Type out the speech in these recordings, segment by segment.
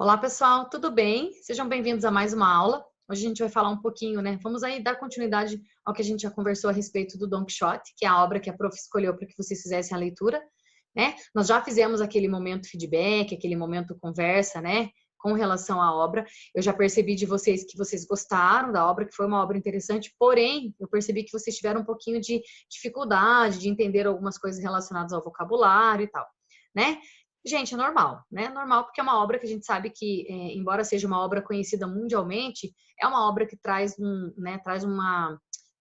Olá, pessoal, tudo bem? Sejam bem-vindos a mais uma aula. Hoje a gente vai falar um pouquinho, né? Vamos aí dar continuidade ao que a gente já conversou a respeito do Don Quixote, que é a obra que a prof escolheu para que vocês fizessem a leitura, né? Nós já fizemos aquele momento feedback, aquele momento conversa, né? Com relação à obra. Eu já percebi de vocês que vocês gostaram da obra, que foi uma obra interessante, porém, eu percebi que vocês tiveram um pouquinho de dificuldade de entender algumas coisas relacionadas ao vocabulário e tal, né? Gente, é normal, né? É normal porque é uma obra que a gente sabe que, embora seja uma obra conhecida mundialmente, é uma obra que traz um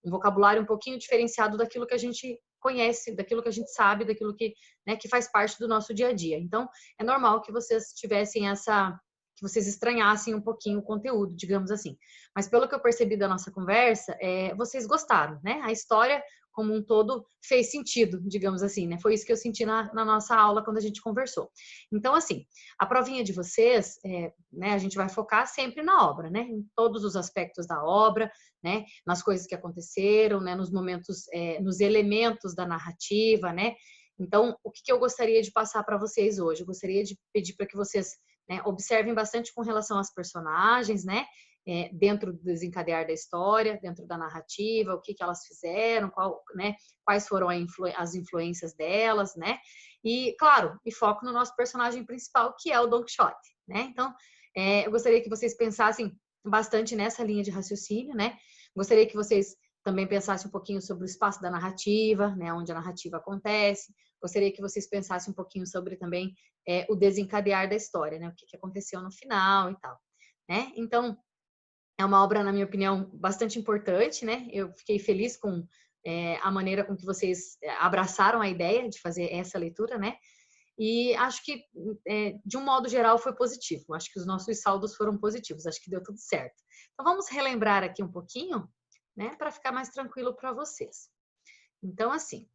vocabulário um pouquinho diferenciado daquilo que a gente conhece, daquilo que a gente sabe, daquilo que, né, que faz parte do nosso dia a dia. Então, é normal que vocês tivessem que vocês estranhassem um pouquinho o conteúdo, digamos assim. Mas pelo que eu percebi da nossa conversa, vocês gostaram, né? A história como um todo fez sentido, digamos assim, né? Foi isso que eu senti na nossa aula quando a gente conversou. Então, assim, a provinha de vocês, né, a gente vai focar sempre na obra, né? Em todos os aspectos da obra, né? Nas coisas que aconteceram, né? Nos momentos, nos elementos da narrativa, né? Então, o que eu gostaria de passar para vocês hoje? Eu gostaria de pedir para que vocês, né, observem bastante com relação às personagens, né? Dentro do desencadear da história, dentro da narrativa, o que elas fizeram, né, quais foram as influências delas, né? E, claro, e foco no nosso personagem principal, que é o Don Quixote, né? Então, eu gostaria que vocês pensassem bastante nessa linha de raciocínio, né? Gostaria que vocês também pensassem um pouquinho sobre o espaço da narrativa, né? Onde a narrativa acontece. Gostaria que vocês pensassem um pouquinho sobre também o desencadear da história, né? O que aconteceu no final e tal, né? Então, é uma obra, na minha opinião, bastante importante, né? Eu fiquei feliz com a maneira com que vocês abraçaram a ideia de fazer essa leitura, né? E acho que, de um modo geral, foi positivo. Acho que os nossos saldos foram positivos. Acho que deu tudo certo. Então, vamos relembrar aqui um pouquinho, né? Para ficar mais tranquilo para vocês. Então, assim,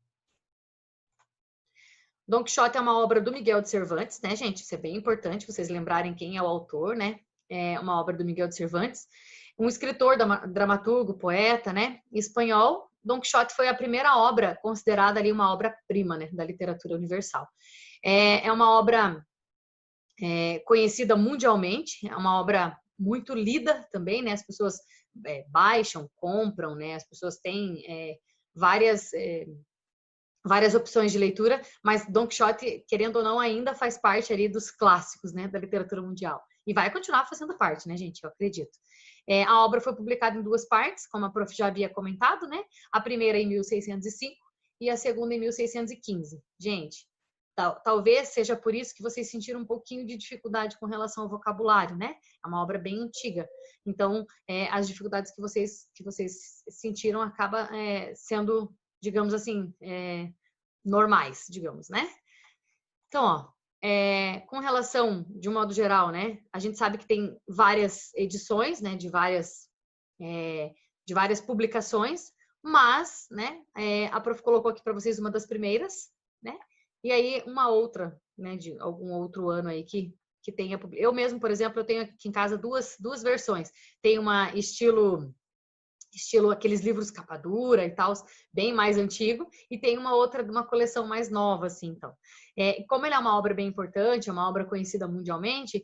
Don Quixote é uma obra do Miguel de Cervantes, né, gente? Isso é bem importante vocês lembrarem quem é o autor, né? É uma obra do Miguel de Cervantes, um escritor, dramaturgo, poeta, né? Espanhol. Don Quixote foi a primeira obra considerada ali uma obra-prima, né, da literatura universal. É uma obra conhecida mundialmente, é uma obra muito lida também, né? As pessoas baixam, compram, né? As pessoas têm várias opções de leitura, mas Don Quixote, querendo ou não, ainda faz parte ali dos clássicos, né, da literatura mundial. E vai continuar fazendo parte, né, gente? Eu acredito. A obra foi publicada em duas partes, como a prof já havia comentado, né? A primeira em 1605 e a segunda em 1615. Gente, talvez seja por isso que vocês sentiram um pouquinho de dificuldade com relação ao vocabulário, né? É uma obra bem antiga. Então, as dificuldades que vocês sentiram acaba sendo, digamos assim, normais, digamos, né? Então, ó, com relação, de um modo geral, né? A gente sabe que tem várias edições, né? De várias publicações, mas, né? A prof colocou aqui para vocês uma das primeiras, né? E aí uma outra, né? De algum outro ano aí que tenha. Eu mesmo, por exemplo, eu tenho aqui em casa duas versões. Tem uma estilo aqueles livros capa dura e tal, bem mais antigo, e tem uma outra de uma coleção mais nova, assim, então. Como ele é uma obra bem importante, é uma obra conhecida mundialmente,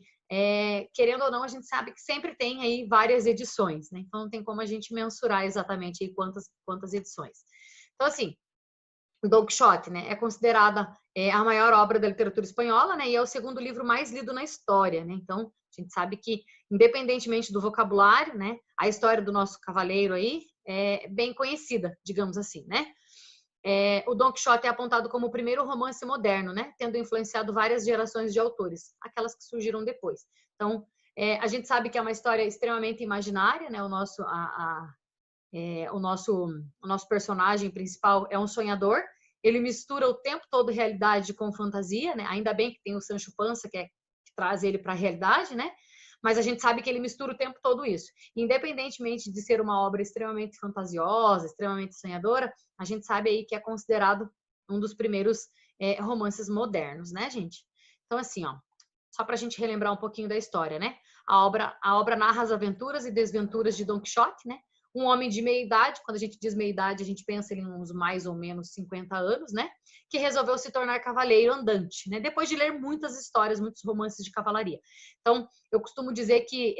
querendo ou não, a gente sabe que sempre tem aí várias edições, né? Então não tem como a gente mensurar exatamente aí quantas edições. Então, assim, o Don Quixote, né, é considerada a maior obra da literatura espanhola, né, e é o segundo livro mais lido na história, né? Então, a gente sabe que, independentemente do vocabulário, né, a história do nosso cavaleiro aí é bem conhecida, digamos assim, né? O Don Quixote é apontado como o primeiro romance moderno, né, tendo influenciado várias gerações de autores, aquelas que surgiram depois. Então, a gente sabe que é uma história extremamente imaginária, né? O nosso personagem principal é um sonhador. Ele mistura o tempo todo realidade com fantasia, né? Ainda bem que tem o Sancho Panza, que traz ele para a realidade, né? Mas a gente sabe que ele mistura o tempo todo isso. Independentemente de ser uma obra extremamente fantasiosa, extremamente sonhadora, a gente sabe aí que é considerado um dos primeiros romances modernos, né, gente? Então, assim, ó, só para a gente relembrar um pouquinho da história, né? A obra narra as aventuras e desventuras de Don Quixote, né? um homem de meia idade, quando a gente diz meia idade, a gente pensa em uns mais ou menos 50 anos, né? Que resolveu se tornar cavaleiro andante, né? Depois de ler muitas histórias, muitos romances de cavalaria. Então, eu costumo dizer que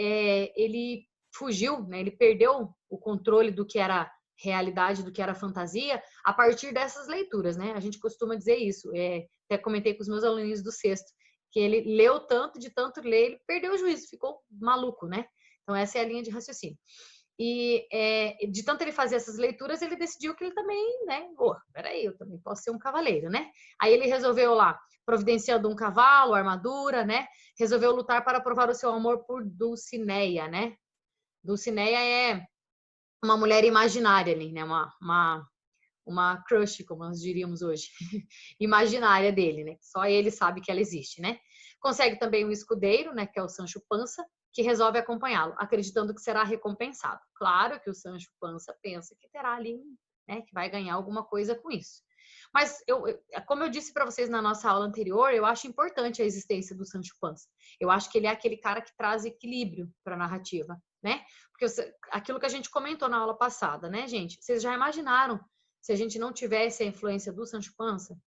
ele fugiu, né? Ele perdeu o controle do que era realidade, do que era fantasia, a partir dessas leituras, né? A gente costuma dizer isso. Até comentei com os meus alunos do sexto, que ele leu tanto, de tanto ler, ele perdeu o juízo, ficou maluco, né? Então, essa é a linha de raciocínio. E de tanto ele fazer essas leituras, ele decidiu que ele também, né? Peraí, eu também posso ser um cavaleiro, né? Aí ele resolveu lá, providenciando um cavalo, armadura, né? Resolveu lutar para provar o seu amor por Dulcinea, né? Dulcinea é uma mulher imaginária ali, né? Uma crush, como nós diríamos hoje, imaginária dele, né? Só ele sabe que ela existe, né? Consegue também um escudeiro, né? Que é o Sancho Panza, que resolve acompanhá-lo, acreditando que será recompensado. Claro que o Sancho Panza pensa que terá ali, né? Que vai ganhar alguma coisa com isso. Mas, como eu disse para vocês na nossa aula anterior, eu acho importante a existência do Sancho Panza. Eu acho que ele é aquele cara que traz equilíbrio para a narrativa, né? Porque aquilo que a gente comentou na aula passada, né, gente? Vocês já imaginaram se a gente não tivesse a influência do Sancho Panza?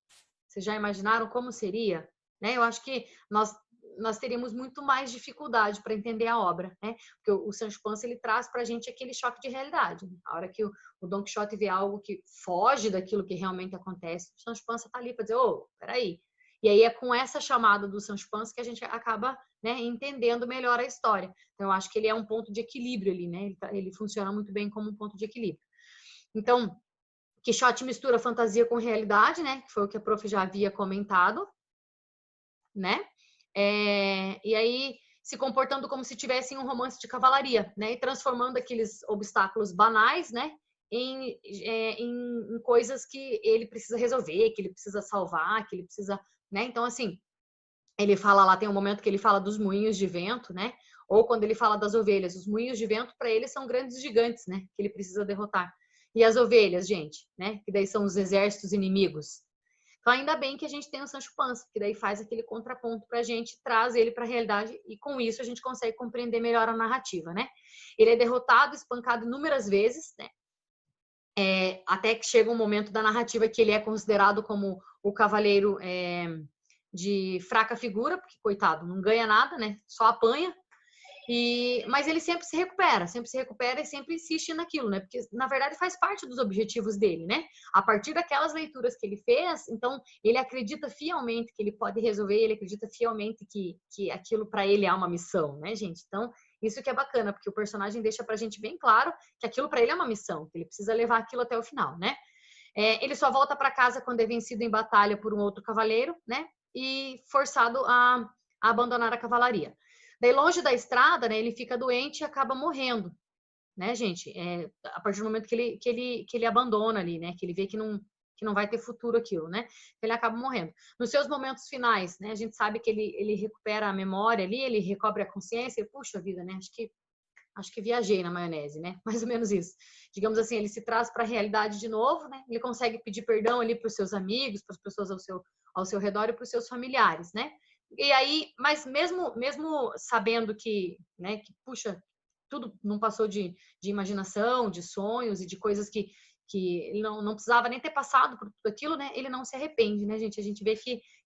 Vocês já imaginaram como seria? Né? Eu acho que nós teríamos muito mais dificuldade para entender a obra, né? Porque o Sancho Panza ele traz para a gente aquele choque de realidade. Né? A hora que o Don Quixote vê algo que foge daquilo que realmente acontece, o Sancho Panza está ali para dizer, peraí. E aí é com essa chamada do Sancho Panza que a gente acaba, né, entendendo melhor a história. Então eu acho que ele é um ponto de equilíbrio ali, né? Ele funciona muito bem como um ponto de equilíbrio. Então, Quixote mistura fantasia com realidade, né? Que foi o que a prof já havia comentado, né? E aí se comportando como se tivesse um romance de cavalaria, né? E transformando aqueles obstáculos banais, né? Em coisas que ele precisa resolver, que ele precisa salvar, que ele precisa, né? Então, assim, ele fala lá, tem um momento que ele fala dos moinhos de vento, né? Ou quando ele fala das ovelhas, os moinhos de vento para ele são grandes gigantes, né? Que ele precisa derrotar. E as ovelhas, gente, né? Que daí são os exércitos inimigos. Então, ainda bem que a gente tem o Sancho Panza, que daí faz aquele contraponto para a gente, traz ele para a realidade e com isso a gente consegue compreender melhor a narrativa, né? Ele é derrotado, espancado inúmeras vezes, né? Até que chega um momento da narrativa que ele é considerado como o cavaleiro de fraca figura, porque, coitado, não ganha nada, né? Só apanha. Mas ele sempre se recupera e sempre insiste naquilo, né? Porque, na verdade, faz parte dos objetivos dele, né? A partir daquelas leituras que ele fez, então, ele acredita fielmente que ele pode resolver, ele acredita fielmente que aquilo para ele é uma missão, né, gente? Então, isso que é bacana, porque o personagem deixa pra gente bem claro que aquilo para ele é uma missão, que ele precisa levar aquilo até o final, né? Ele só volta para casa quando é vencido em batalha por um outro cavaleiro, né? E forçado a abandonar a cavalaria. Daí, longe da estrada, né, ele fica doente e acaba morrendo, né, gente? A partir do momento que ele abandona ali, né? Que ele vê que não vai ter futuro aquilo, né? Ele acaba morrendo. Nos seus momentos finais, né? A gente sabe que ele recupera a memória ali, ele recobre a consciência e, puxa vida, né? Acho que viajei na maionese, né? Mais ou menos isso. Digamos assim, ele se traz para a realidade de novo, né? Ele consegue pedir perdão ali para os seus amigos, para as pessoas ao seu redor e para os seus familiares, né? E aí, mas mesmo sabendo que, né, que puxa, tudo não passou de imaginação, de sonhos e de coisas que ele não precisava nem ter passado por tudo aquilo, né? Ele não se arrepende, né, gente? A gente vê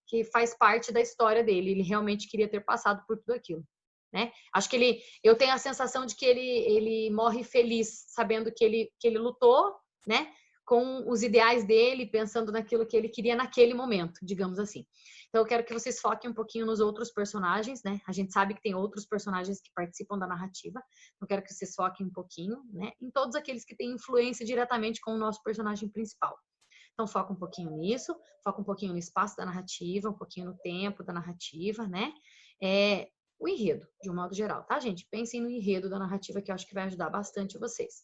que faz parte da história dele. Ele realmente queria ter passado por tudo aquilo. Né? Acho que eu tenho a sensação de que ele morre feliz, sabendo que ele lutou, né, com os ideais dele, pensando naquilo que ele queria naquele momento, digamos assim. Então eu quero que vocês foquem um pouquinho nos outros personagens, né? A gente sabe que tem outros personagens que participam da narrativa. Eu quero que vocês foquem um pouquinho, né, em todos aqueles que têm influência diretamente com o nosso personagem principal. Então foca um pouquinho nisso, foca um pouquinho no espaço da narrativa, um pouquinho no tempo da narrativa, né? O enredo, de um modo geral, tá, gente? Pensem no enredo da narrativa, que eu acho que vai ajudar bastante vocês.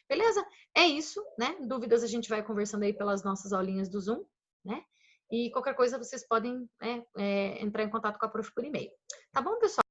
Beleza? É isso, né? Dúvidas a gente vai conversando aí pelas nossas aulinhas do Zoom, né? E qualquer coisa vocês podem entrar em contato com a prof por e-mail. Tá bom, pessoal?